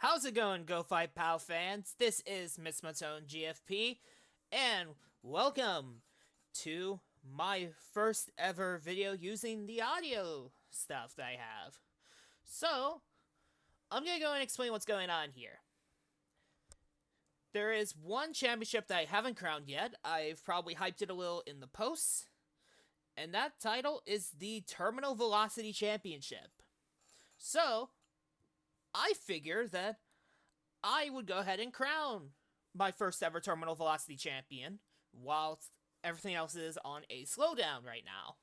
How's it going, Go Fight Pal fans? This is Miss Matone GFP, and welcome to my first ever video using the audio stuff that I have. So, I'm gonna go and explain what's going on here. There is one championship that I haven't crowned yet. I've probably hyped it a little in the posts, and that title is the Terminal Velocity Championship. So, I figure that I would go ahead and crown my first ever Terminal Velocity Champion, whilst everything else is on a slowdown right now.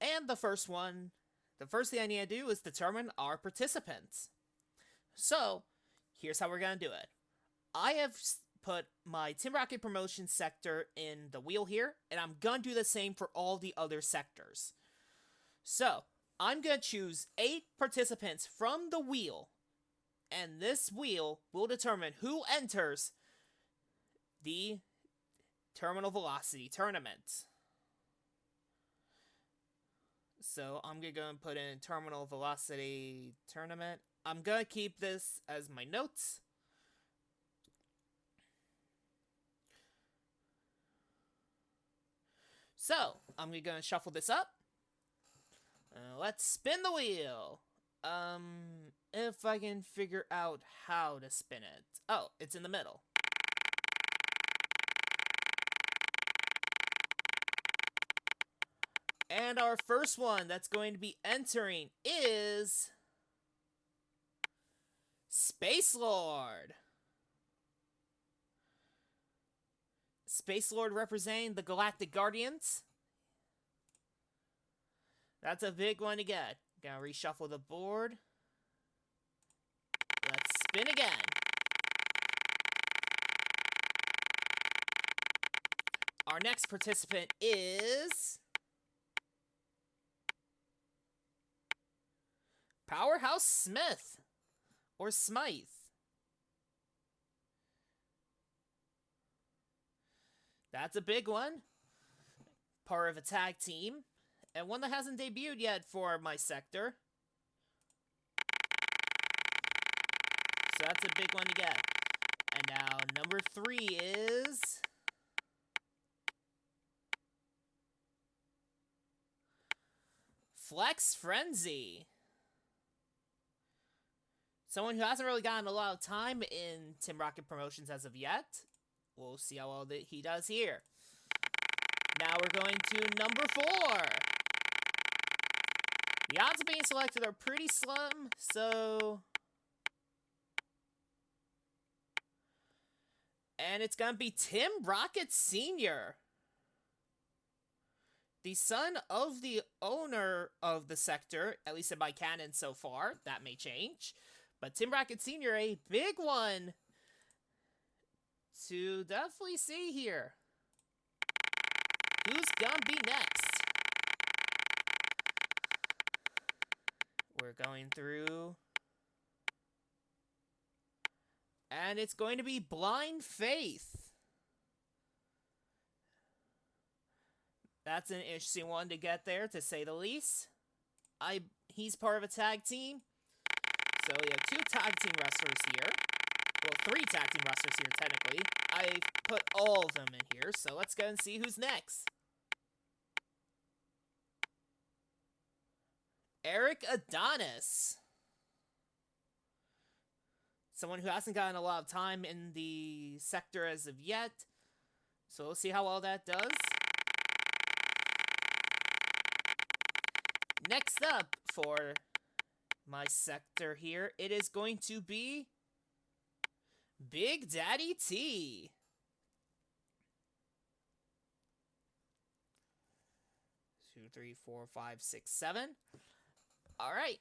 And the first thing I need to do is determine our participants. So, here's how we're going to do it. I have put my Team Rocket Promotion sector in the wheel here, and I'm going to do the same for all the other sectors. So, I'm going to choose 8 participants from the wheel, and this wheel will determine who enters the Terminal Velocity Tournament. So I'm going to go and put in Terminal Velocity Tournament. I'm going to keep this as my notes. So, I'm going to go and shuffle this up. Let's spin the wheel. If I can figure out how to spin it. Oh, it's in the middle. And our first one that's going to be entering is Space Lord. Space Lord representing the Galactic Guardians. That's a big one to get. Gonna reshuffle the board. Let's spin again. Our next participant is Powerhouse Smith, or Smythe. That's a big one. Part of a tag team, and one that hasn't debuted yet for my sector. So that's a big one to get. And now number 3 is Flex Frenzy. Someone who hasn't really gotten a lot of time in Team Rocket Promotions as of yet. We'll see how well he does here. Now we're going to number 4. The odds of being selected are pretty slim, so... And it's gonna be Tim Rocket Sr., the son of the owner of the sector, at least in my canon so far. That may change. But Tim Rocket Sr., a big one to definitely see here. Who's gonna be next? We're going through. And it's going to be Blind Faith. That's an interesting one to get there, to say the least. He's part of a tag team. So we have 2 tag team wrestlers here. Well, 3 tag team wrestlers here, technically. I put all of them in here, so let's go and see who's next. Eric Adonis. Someone who hasn't gotten a lot of time in the sector as of yet. So we'll see how well that does. Next up for my sector here, it is going to be Big Daddy T. Two, 3, 4, 5, 6, 7. Alright.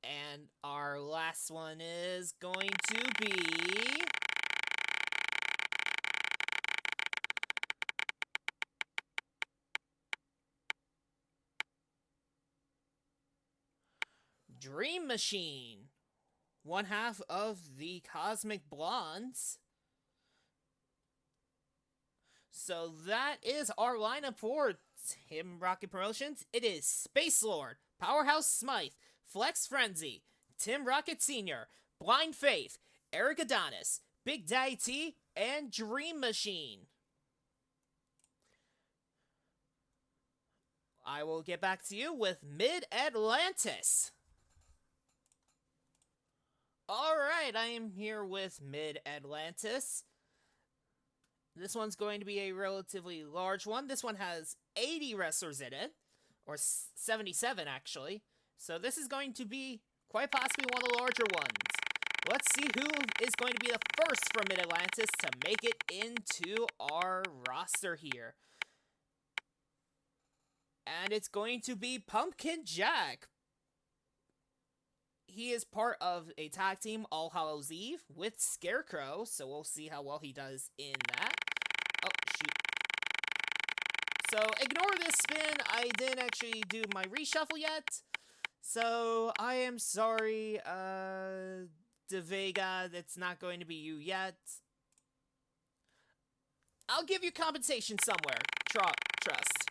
And our last one is going to be Dream Machine, one half of the Cosmic Blondes. So that is our lineup for Team Rocket Promotions. It is Space Lord, Powerhouse Smythe, Flex Frenzy, Tim Rocket Sr., Blind Faith, Eric Adonis, Big Daddy T, and Dream Machine. I will get back to you with Mid-Atlantis. Alright, I am here with Mid-Atlantis. This one's going to be a relatively large one. This one has 80 wrestlers in it, or 77 actually. So this is going to be quite possibly one of the larger ones. Let's see who is going to be the first from Mid-Atlantis to make it into our roster here. And it's going to be Pumpkin Jack. He is part of a tag team, All Hallows Eve, with Scarecrow, so we'll see how well he does in that. Oh, shoot. So, ignore this spin. I didn't actually do my reshuffle yet. So, I am sorry, De Vega, that's not going to be you yet. I'll give you compensation somewhere. Trust.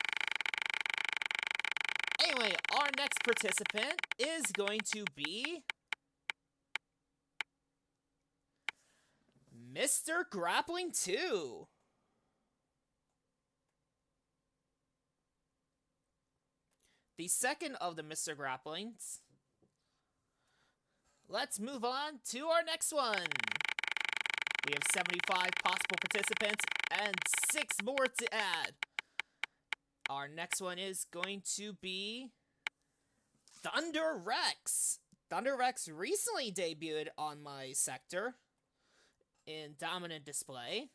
Anyway, our next participant is going to be Mr. Grappling 2. The second of the Mr. Grapplings. Let's move on to our next one. We have 75 possible participants and 6 more to add. Our next one is going to be Thunder Rex. Thunder Rex recently debuted on my sector in Dominant Display.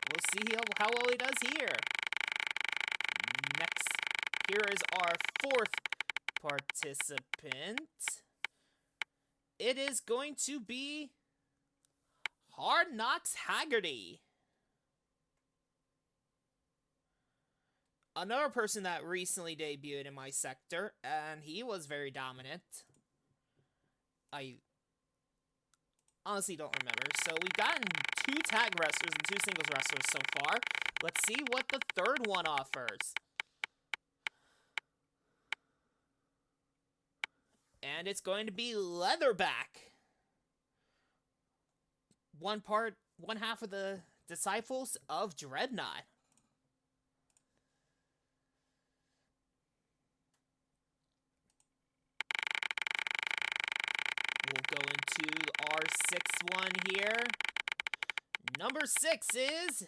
We'll see how well he does here. Next, here is our fourth participant. It is going to be Hard Knocks Haggerty. Another person that recently debuted in my sector, and he was very dominant. I honestly don't remember. So we've gotten 2 tag wrestlers and 2 singles wrestlers so far. Let's see what the third one offers. And it's going to be Leatherback. One half of the Disciples of Dreadnought. We'll go into our 6th one here. Number 6 is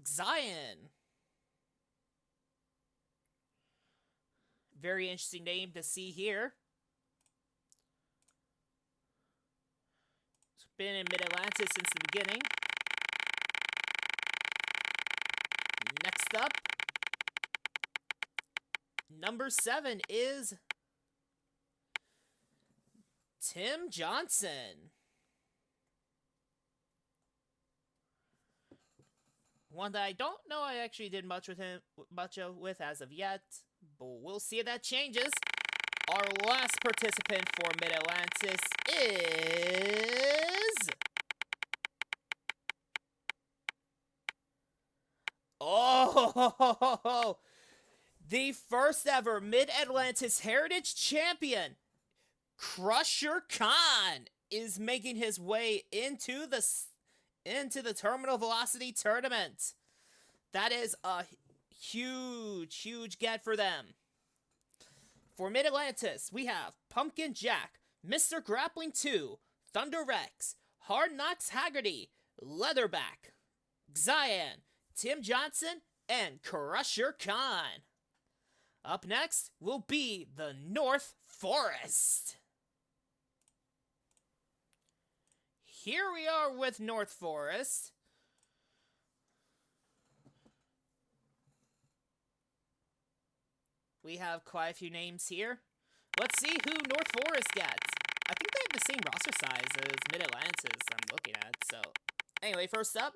Zion. Very interesting name to see here. It's been in Mid-Atlantis since the beginning. Next up, number 7 is Tim Johnson. One that I don't know I actually did much with as of yet, but we'll see if that changes. Our last participant for Mid-Atlantis is the first ever Mid-Atlantis Heritage Champion, Crusher Khan, is making his way into the Terminal Velocity Tournament. That is a huge get for them. For Mid-Atlantis, we have Pumpkin Jack, Mr. Grappling 2, Thunder Rex, Hard Knocks Haggerty, Leatherback, Zion, Tim Johnson, and Crusher Khan. Up next will be the North Forest. Here we are with North Forest. We have quite a few names here. Let's see who North Forest gets. I think they have the same roster size as Mid-Atlantis I'm looking at. So, anyway, first up,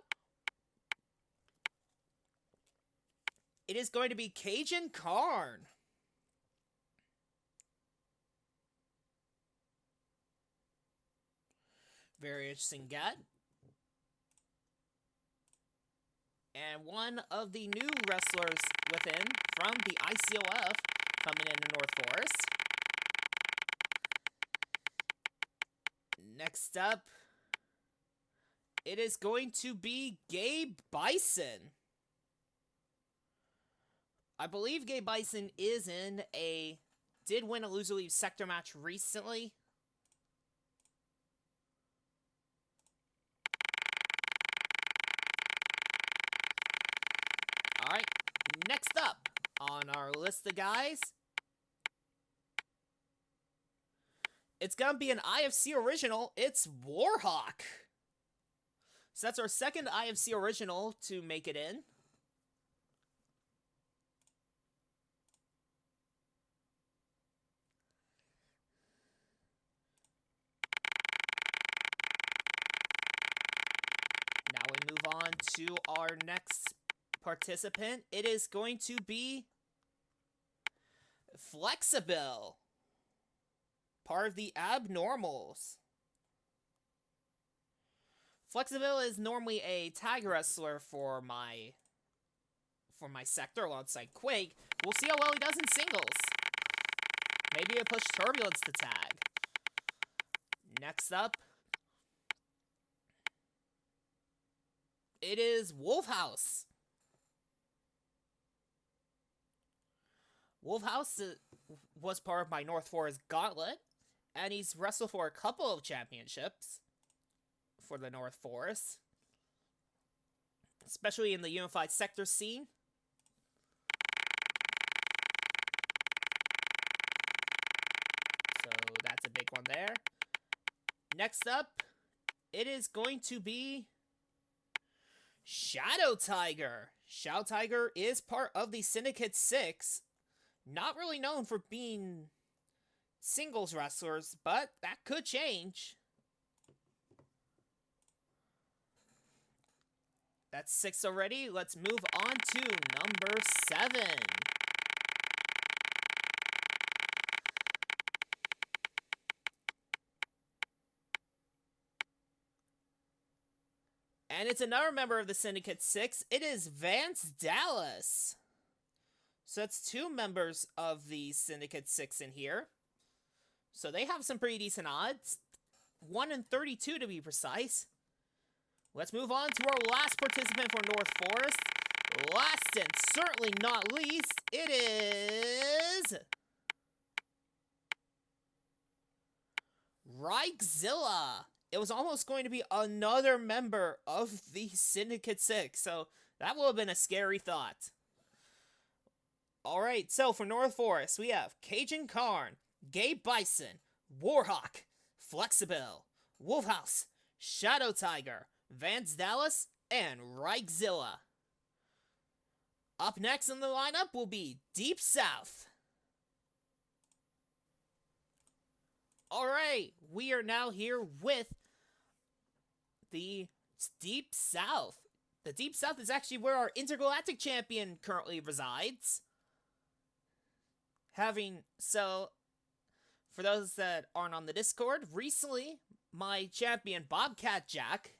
it is going to be Cajun Karn. Very interesting get. And one of the new wrestlers within from the ICOF coming into North Forest. Next up, it is going to be Gabe Bison. I believe Gabe Bison did win a loser leave sector match recently. Alright, next up on our list of guys, it's gonna be an IFC original. It's Warhawk. So that's our second IFC original to make it in. Now we move on to our next participant. It is going to be Flexible, part of the Abnormals. Flexible is normally a tag wrestler for my sector alongside Quake. We'll see how well he does in singles. Maybe he'll push Turbulence to tag. Next up, it is Wolfhouse. Wolfhouse was part of my North Forest Gauntlet, and he's wrestled for a couple of championships for the North Forest, especially in the Unified Sector scene. So that's a big one there. Next up, it is going to be Shadow Tiger. Shadow Tiger is part of the Syndicate 6. Not really known for being singles wrestlers, but that could change. That's 6 already. Let's move on to number 7. And it's another member of the Syndicate 6. It is Vance Dallas. So that's 2 members of the Syndicate 6 in here. So they have some pretty decent odds. 1 in 32 to be precise. Let's move on to our last participant for North Forest. Last and certainly not least, it is Reichzilla. It was almost going to be another member of the Syndicate 6, so that would have been a scary thought. Alright, so for North Forest, we have Cajun Karn, Gabe Bison, Warhawk, Flexible, Wolfhouse, Shadow Tiger, Vance Dallas, and Reichzilla. Up next in the lineup will be Deep South. Alright, we are now here with the Deep South. The Deep South is actually where our Intergalactic Champion currently resides. For those that aren't on the Discord, recently, my champion, Bobcat Jack,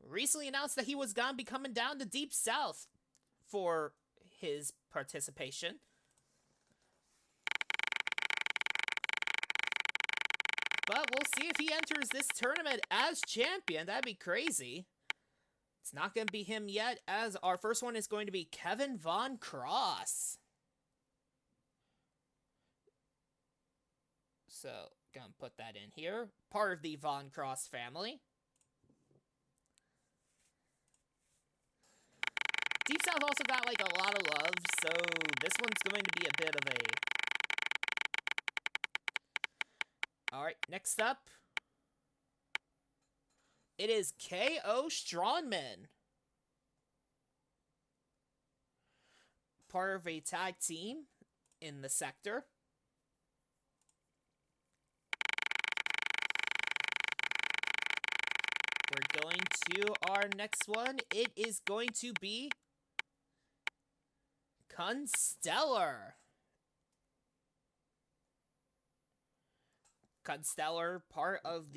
recently announced that he was gonna be coming down to Deep South for his participation. But we'll see if he enters this tournament as champion. That'd be crazy. It's not going to be him yet, as our first one is going to be Kevin Von Cross. So, gonna put that in here. Part of the Von Cross family. Deep South also got, like, a lot of love, so this one's going to be a bit of a... Alright, next up, it is K.O. Strongman. Part of a tag team in the sector. We're going to our next one. It is going to be Constellar. Constellar, part of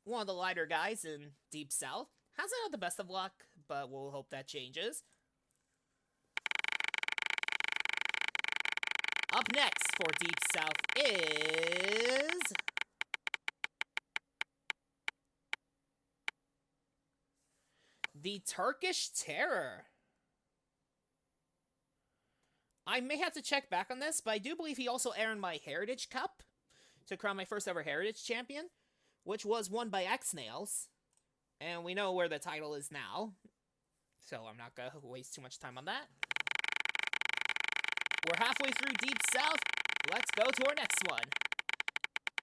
one of the lighter guys in Deep South, Hasn't had the best of luck, but we'll hope that changes. Up next for Deep South is... the Turkish Terror. I may have to check back on this, but I do believe he also earned my Heritage Cup to crown my first ever Heritage Champion, which was won by X-Nails. And we know where the title is now, so I'm not going to waste too much time on that. We're halfway through Deep South. Let's go to our next one.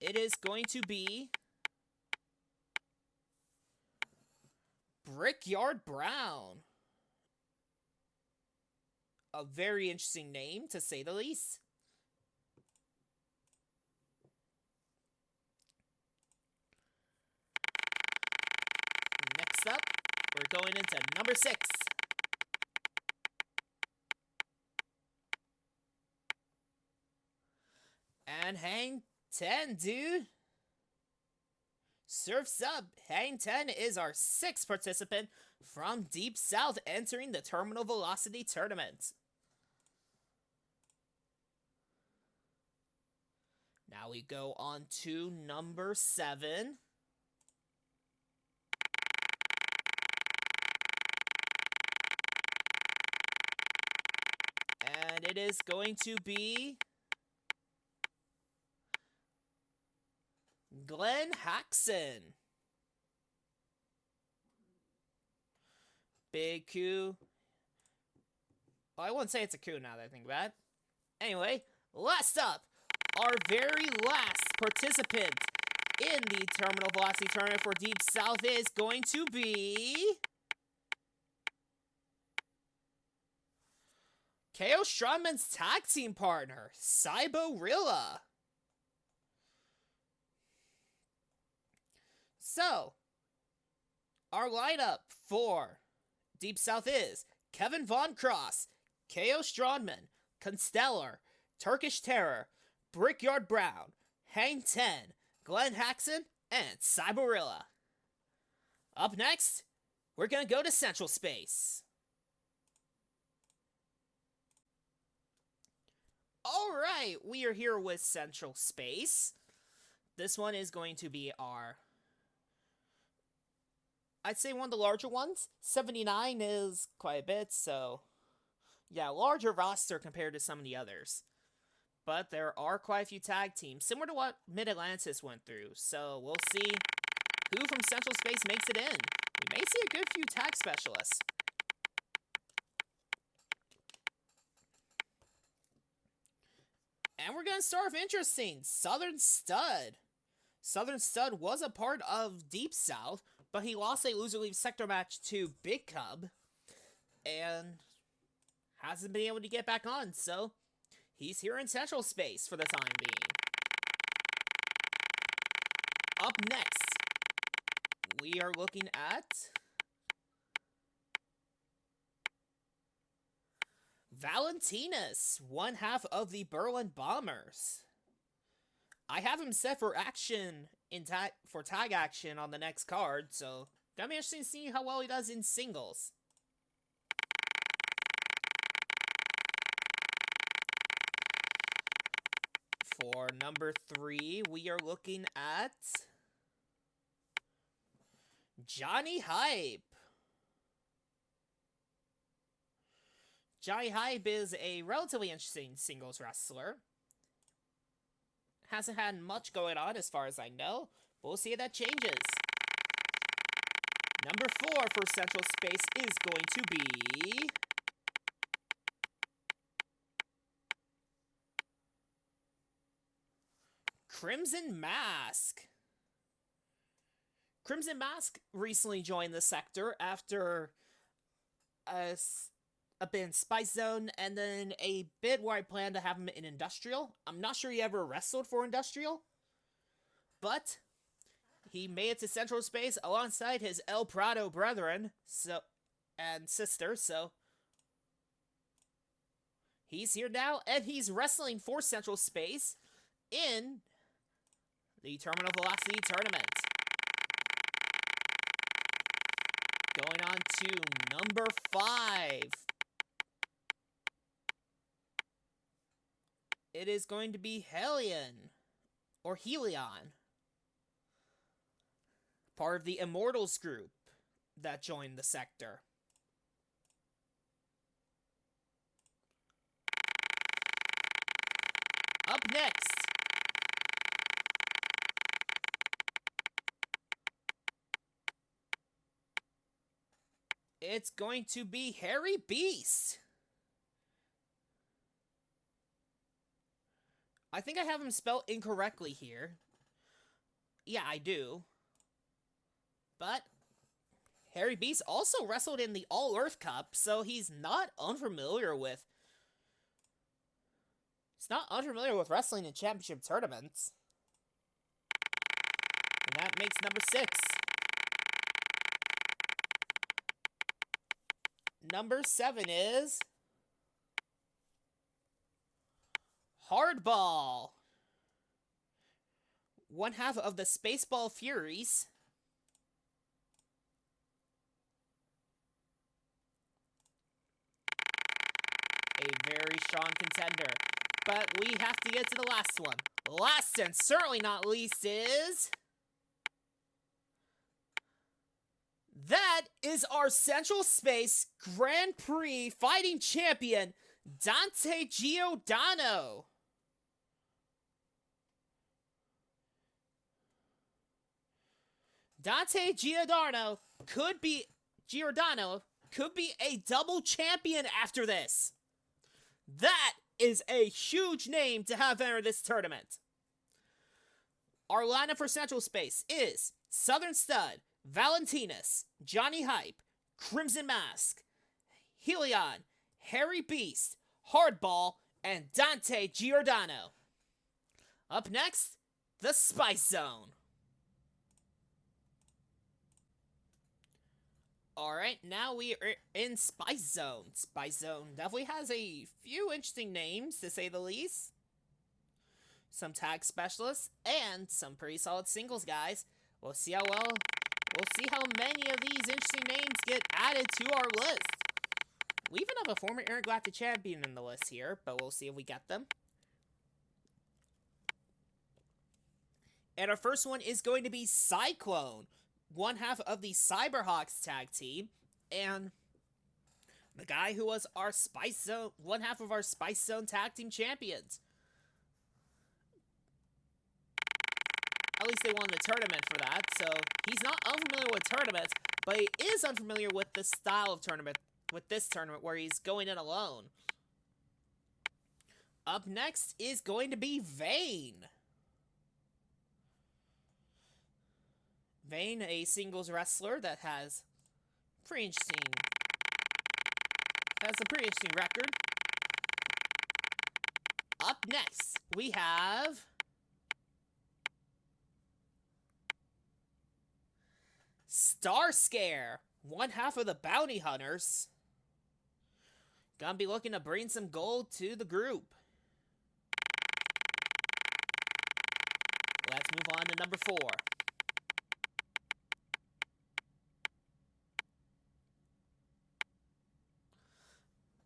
It is going to be Brickyard Brown. A very interesting name, to say the least. Next up, we're going into number 6. And Hang 10, dude. Surf's up. Hang 10 is our 6th participant from Deep South entering the Terminal Velocity Tournament. Now we go on to number 7. And it is going to be Glenn Haxon. Big coup. Well, I wouldn't say it's a coup now that I think about it. Anyway, last up, our very last participant in the Terminal Velocity Tournament for Deep South is going to be KO Strongman's tag team partner, Cyborilla. So, our lineup for Deep South is Kevin Von Cross, KO Strongman, Constellar, Turkish Terror, Brickyard Brown, Hang 10, Glenn Haxon, and Cyborilla. Up next, we're gonna go to Central Space. Alright, we are here with Central Space. This one is going to be our... I'd say one of the larger ones. 79 is quite a bit, so... yeah, larger roster compared to some of the others. But there are quite a few tag teams, similar to what Mid-Atlantis went through. So we'll see who from Central Space makes it in. We may see a good few tag specialists. And we're going to start with interesting. Southern Stud. Southern Stud was a part of Deep South, but he lost a loser-leave sector match to Big Cub. And hasn't been able to get back on, so he's here in Central Space for the time being. Up next, we are looking at Valentinus, one half of the Berlin Bombers. I have him set for action for tag action on the next card, so gonna be interesting to see how well he does in singles. For number 3, we are looking at Johnny Hype. Johnny Hype is a relatively interesting singles wrestler. Hasn't had much going on as far as I know, but we'll see if that changes. Number 4 for Central Space is going to be Crimson Mask. Crimson Mask recently joined the sector after a bit in Spice Zone, and then a bit where I plan to have him in Industrial. I'm not sure he ever wrestled for Industrial, but he made it to Central Space alongside his El Prado brethren and sister, so he's here now, and he's wrestling for Central Space in the Terminal Velocity Tournament. Going on to number 5. It is going to be Helion, or Helion. Part of the Immortals group that joined the sector. Up next, it's going to be Harry Beast. I think I have him spelled incorrectly here. Yeah, I do. But Harry Beast also wrestled in the All-Earth Cup, so he's not unfamiliar with wrestling in championship tournaments. And that makes number 6. Number 7 is Hardball. One half of the Spaceball Furies. A very strong contender. But we have to get to the last one. Last and certainly not least is... That is our Central Space Grand Prix fighting champion, Dante Giordano. Dante Giordano could be a double champion after this. That is a huge name to have enter this tournament. Our lineup for Central Space is Southern Stud, Valentinus, Johnny Hype, Crimson Mask, Helion, Harry Beast, Hardball, and Dante Giordano. Up next, the Spice Zone. Alright, now we are in Spice Zone. Spice Zone definitely has a few interesting names, to say the least. Some tag specialists, and some pretty solid singles guys. We'll see how many of these interesting names get added to our list. We even have a former Intergalactic Champion in the list here, but we'll see if we get them. And our first one is going to be Cyclone, one half of the Cyberhawks tag team, and the guy who was our Spice Zone, one half of our Spice Zone tag team champions. At least they won the tournament for that, so he's not unfamiliar with tournaments, but he is unfamiliar with the style of tournament, with this tournament where he's going in alone. Up next is going to be Vane. Vane, a singles wrestler that has a pretty interesting record. Up next, we have Starscare, one half of the Bounty Hunters. Gonna be looking to bring some gold to the group. Let's move on to number 4.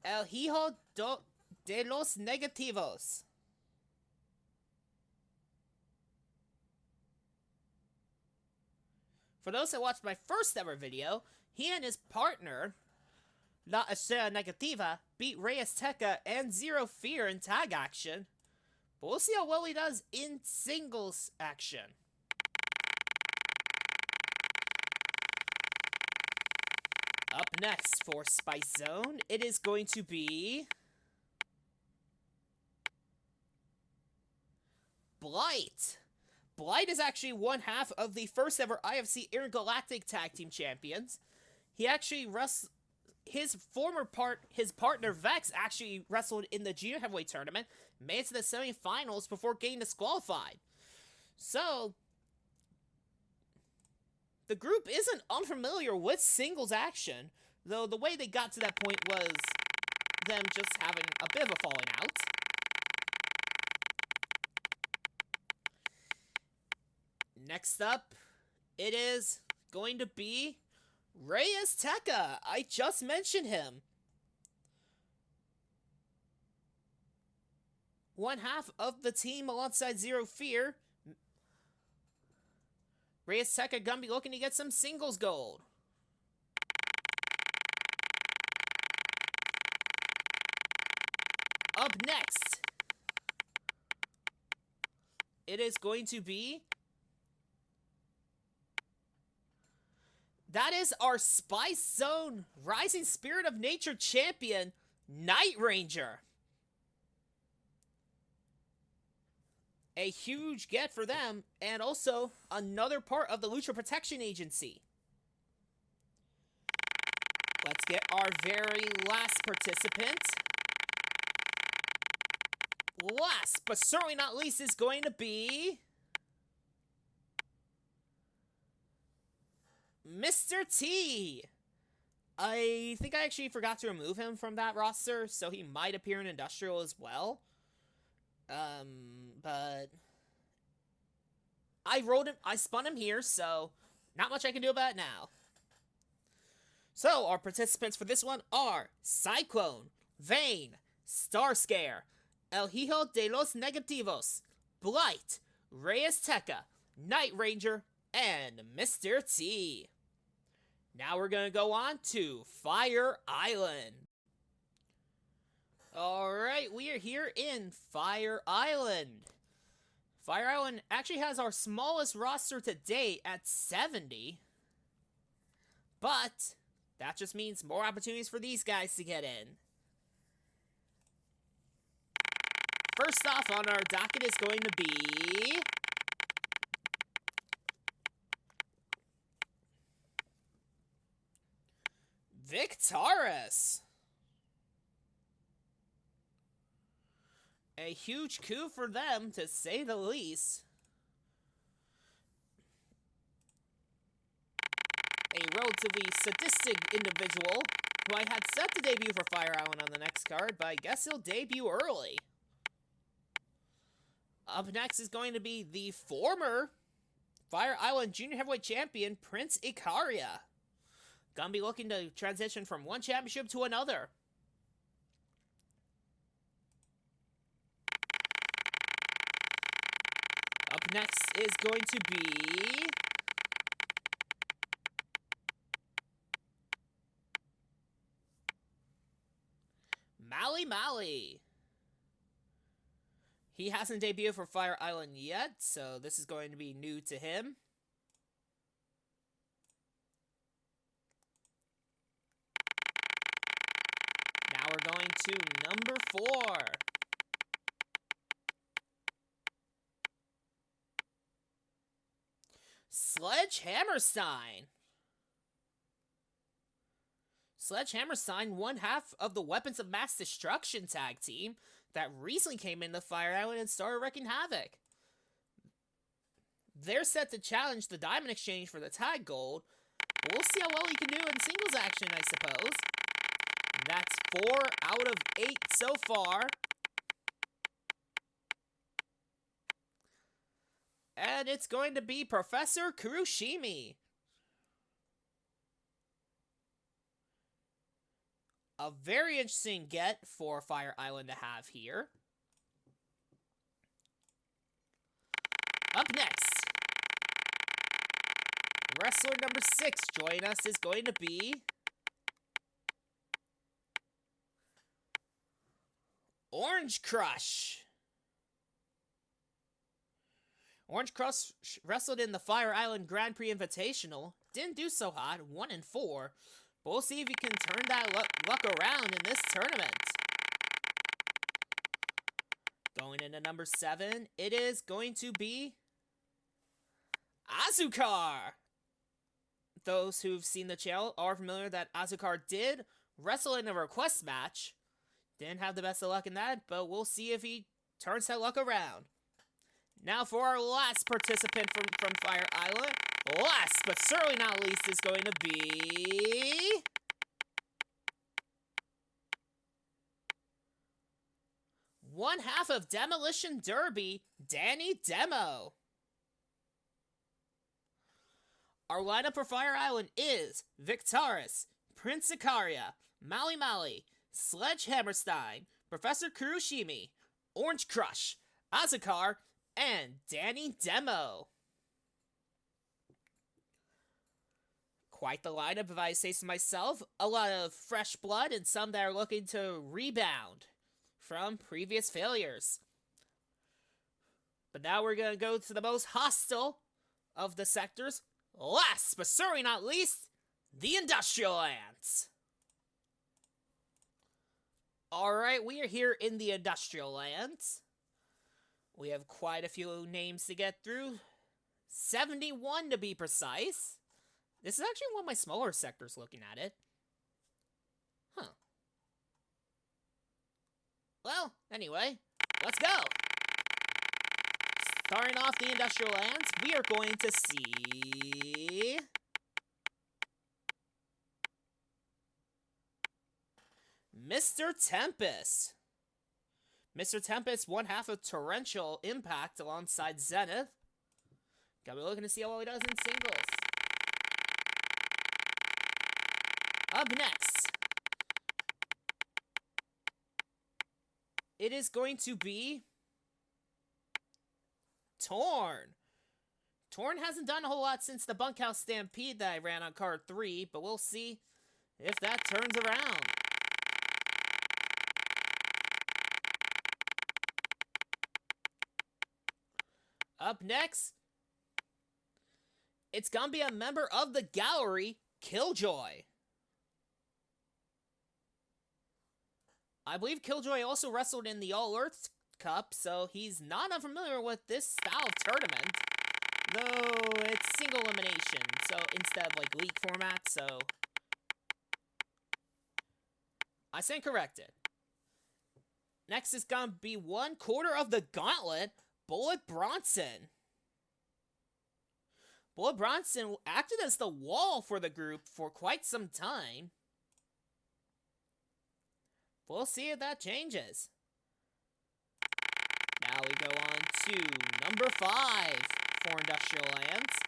El Hijo de los Negativos. For those that watched my first ever video, he and his partner, La Estrella Negativa, beat Rey Azteca and Zero Fear in tag action. But we'll see how well he does in singles action. Up next for Spice Zone, it is going to be Blight. Blight is actually one half of the first ever IFC Intergalactic Tag Team Champions. He actually his partner Vex actually wrestled in the Junior Heavyweight Tournament, made it to the semifinals before getting disqualified. So, the group isn't unfamiliar with singles action, though the way they got to that point was them just having a bit of a falling out. Next up, it is going to be Reyes Tekka, I just mentioned him. One half of the team alongside Zero Fear. Reyes Tekka gonna be looking to get some singles gold. Up next, it is going to be... That is our Spice Zone Rising Spirit of Nature champion, Night Ranger. A huge get for them, and also another part of the Lucha Protection Agency. Let's get our very last participant. Last, but certainly not least, is going to be... Mr. T! I think I actually forgot to remove him from that roster, so he might appear in Industrial as well. But... I spun him here, so not much I can do about it now. So, our participants for this one are Cyclone, Vane, Starscare, El Hijo de los Negativos, Blight, Reyes Tekka, Night Ranger, and Mr. T. Now we're gonna go on to Fire Island. Alright, we are here in Fire Island. Fire Island actually has our smallest roster to date at 70. But that just means more opportunities for these guys to get in. First off on our docket is going to be... Victaris. A huge coup for them, to say the least. A relatively sadistic individual who I had set to debut for Fire Island on the next card, but I guess he'll debut early. Up next is going to be the former Fire Island Junior Heavyweight Champion, Prince Icaria. Gonna be looking to transition from one championship to another. Up next is going to be... Mali. He hasn't debuted for Fire Island yet, so this is going to be new to him. Now we're going to number 4. Sledgehammerstein. Sledgehammerstein, one half of the Weapons of Mass Destruction tag team that recently came into Fire Island and started wreaking havoc. They're set to challenge the Diamond Exchange for the tag gold. We'll see how well he can do in singles action, I suppose. That's 4 out of 8 so far. And it's going to be Professor Kuroshimi. A very interesting get for Fire Island to have here. Up next, wrestler number 6 joining us is going to be Orange Crush. Orange Crush wrestled in the Fire Island Grand Prix Invitational. Didn't do so hot, 1-4. But we'll see if he can turn that luck around in this tournament. Going into number 7, it is going to be Azukar. Those who've seen the channel are familiar that Azukar did wrestle in a request match. Didn't have the best of luck in that, but we'll see if he turns that luck around. Now for our last participant from Fire Island. Last, but certainly not least, is going to be... one half of Demolition Derby, Danny Demo. Our lineup for Fire Island is Victaris, Prince Ikaria, Maui Maui, Sledgehammerstein, Professor Kuroshimi, Orange Crush, Azakar, and Danny Demo. Quite the lineup if I say so myself. A lot of fresh blood and some that are looking to rebound from previous failures. But now we're going to go to the most hostile of the sectors. Last, but certainly not least, the Industrial Lands. Alright, we are here in the Industrial Lands. We have quite a few names to get through. 71 to be precise. This is actually one of my smaller sectors looking at it. Huh. Well, anyway, let's go. Starting off the Industrial Lands, we are going to see Mr. Tempest. Mr. Tempest, one half of Torrential Impact alongside Zenith. Gotta be looking to see how well he does in singles. Up next, it is going to be Torn. Torn hasn't done a whole lot since the Bunkhouse Stampede that I ran on card 3, but we'll see if that turns around. Up next, it's gonna be a member of the gallery, Killjoy. I believe Killjoy also wrestled in the All-Earth Cup, so he's not unfamiliar with this style of tournament. Though it's single elimination, so instead of like league format, so I stand corrected. Next is gonna be 1/4 of the gauntlet, Bullet Bronson. Bullet Bronson acted as the wall for the group for quite some time. We'll see if that changes. Now we go on to number 5 for Industrial Lands.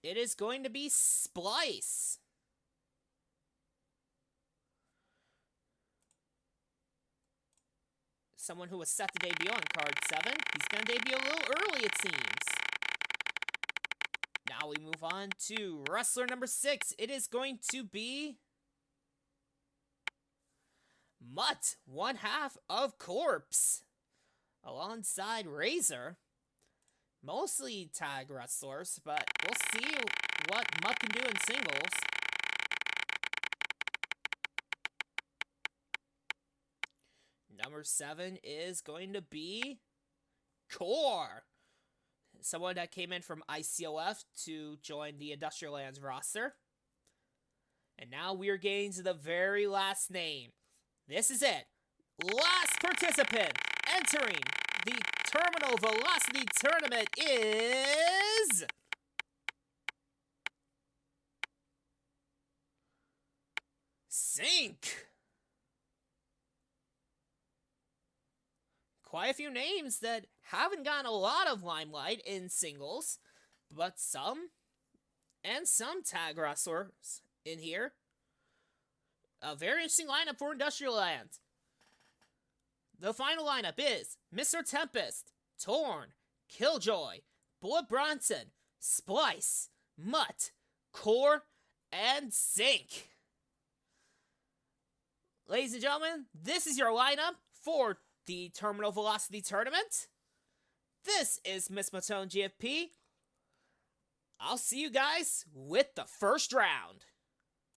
It is going to be Splice. Someone who was set to debut on card 7. He's going to debut a little early, it seems. Now we move on to wrestler number 6. It is going to be Mutt, one half of Corpse, alongside Razor. Mostly tag wrestlers, but we'll see what Mutt can do in singles. Number 7 is going to be Core. Someone that came in from ICOF to join the Industrial Lands roster. And now we are getting to the very last name. This is it. Last participant entering the Terminal Velocity Tournament is Sync. Quite a few names that haven't gotten a lot of limelight in singles, but some tag wrestlers in here. A very interesting lineup for Industrial Lands. The final lineup is Mr. Tempest, Torn, Killjoy, Bullet Bronson, Splice, Mutt, Core, and Sync. Ladies and gentlemen, this is your lineup for the Terminal Velocity Tournament. This is Miss Matone GFP. I'll see you guys with the first round.